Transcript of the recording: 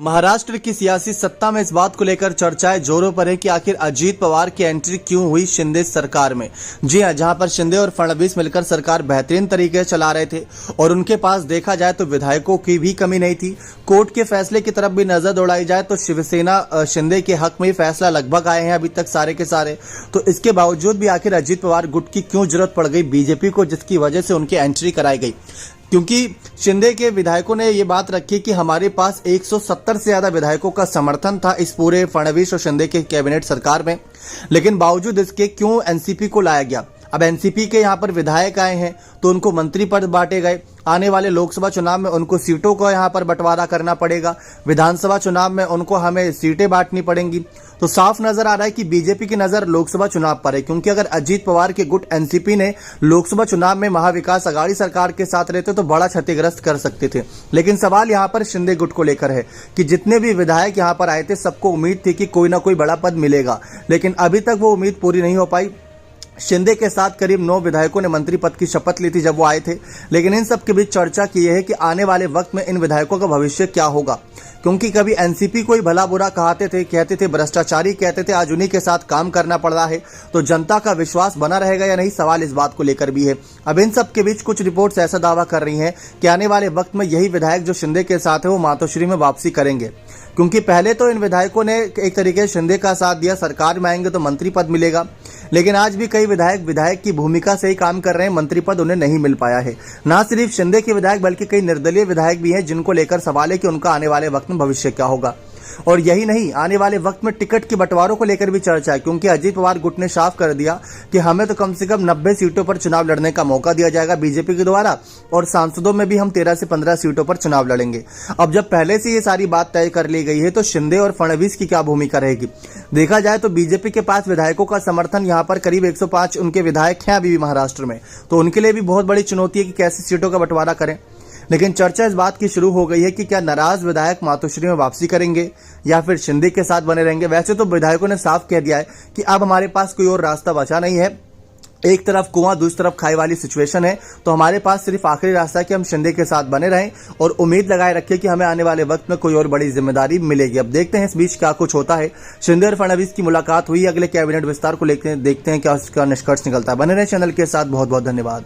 महाराष्ट्र की सियासी सत्ता में इस बात को लेकर चर्चाएं जोरों पर है कि आखिर अजीत पवार की एंट्री क्यों हुई शिंदे सरकार में। जी हां, जहां पर शिंदे और फडणवीस मिलकर सरकार बेहतरीन तरीके से चला रहे थे और उनके पास देखा जाए तो विधायकों की भी कमी नहीं थी। कोर्ट के फैसले की तरफ भी नजर दौड़ाई जाए तो शिवसेना शिंदे के हक में फैसला लगभग आए हैं अभी तक सारे के सारे। तो इसके बावजूद भी आखिर अजीत पवार गुट की क्यों जरूरत पड़ गई बीजेपी को, जिसकी वजह से उनकी एंट्री कराई गई। क्योंकि शिंदे के विधायकों ने ये बात रखी कि हमारे पास 170 से ज्यादा विधायकों का समर्थन था इस पूरे फडणवीस और शिंदे के कैबिनेट सरकार में, लेकिन बावजूद इसके क्यों एनसीपी को लाया गया। अब एनसीपी के यहाँ पर विधायक आए हैं तो उनको मंत्री पद बांटे गए। आने वाले लोकसभा चुनाव में उनको सीटों को यहाँ पर बंटवारा करना पड़ेगा, विधानसभा चुनाव में उनको हमें सीटें बांटनी पड़ेंगी। तो साफ नजर आ रहा है कि बीजेपी की नजर लोकसभा चुनाव पर है, क्योंकि अगर अजीत पवार के गुट एनसीपी ने लोकसभा चुनाव में महाविकास अघाड़ी सरकार के साथ रहते तो बड़ा क्षतिग्रस्त कर सकते थे। लेकिन सवाल यहाँ पर शिंदे गुट को लेकर है कि जितने भी विधायक यहाँ पर आए थे सबको उम्मीद थी कि कोई ना कोई बड़ा पद मिलेगा, लेकिन अभी तक वो उम्मीद पूरी नहीं हो पाई। शिंदे के साथ करीब 9 विधायकों ने मंत्री पद की शपथ ली थी जब वो आए थे, लेकिन इन सब के बीच चर्चा की है कि आने वाले वक्त में इन विधायकों का भविष्य क्या होगा। क्योंकि कभी एनसीपी को ही भला बुरा कहते थे भ्रष्टाचारी कहते थे, आज उन्हीं के साथ काम करना पड़ रहा है। तो जनता का विश्वास बना रहेगा या नहीं, सवाल इस बात को लेकर भी है। अब इन सब के बीच कुछ रिपोर्ट्स ऐसा दावा कर रही हैं कि आने वाले वक्त में यही विधायक जो शिंदे के साथ है वो मातोश्री में वापसी करेंगे, क्योंकि पहले तो इन विधायकों ने एक तरीके से शिंदे का साथ दिया, सरकार में आएंगे तो मंत्री पद मिलेगा, लेकिन आज भी कई विधायक की भूमिका से ही काम कर रहे हैं, मंत्री पद उन्हें नहीं मिल पाया है। ना सिर्फ शिंदे के विधायक बल्कि कई निर्दलीय विधायक भी हैं जिनको लेकर सवाल है कि उनका आने वाले वक्त में भविष्य क्या होगा। और यही नहीं, आने वाले वक्त में टिकट की बंटवारों को लेकर भी चर्चा है, क्योंकि अजीत पवार गुट ने साफ कर दिया कि हमें तो कम से कम 90 सीटों पर चुनाव लड़ने का मौका दिया जाएगा बीजेपी के द्वारा, और सांसदों में भी हम 13 से 15 सीटों पर चुनाव लड़ेंगे। अब जब पहले से ये सारी बात तय कर ली गई है तो शिंदे और फडणवीस की क्या भूमिका रहेगी। देखा जाए तो बीजेपी के पास विधायकों का समर्थन यहाँ पर करीब 105 उनके विधायक हैं अभी भी महाराष्ट्र में, तो उनके लिए भी बहुत बड़ी चुनौती है कि कैसे सीटों का बंटवारा करें। लेकिन चर्चा इस बात की शुरू हो गई है कि क्या नाराज विधायक मातोश्री में वापसी करेंगे या फिर शिंदे के साथ बने रहेंगे। वैसे तो विधायकों ने साफ कह दिया है कि अब हमारे पास कोई और रास्ता बचा नहीं है, एक तरफ कुआं दूसरी तरफ खाई वाली सिचुएशन है, तो हमारे पास सिर्फ आखिरी रास्ता है कि हम शिंदे के साथ बने रहें और उम्मीद लगाए रखें कि हमें आने वाले वक्त में कोई और बड़ी जिम्मेदारी मिलेगी। अब देखते हैं इस बीच क्या कुछ होता है। शिंदे और फडणवीस की मुलाकात हुई, अगले कैबिनेट विस्तार को लेकर देखते हैं क्या उसका निष्कर्ष निकलता है। बने रहे चैनल के साथ, बहुत बहुत धन्यवाद।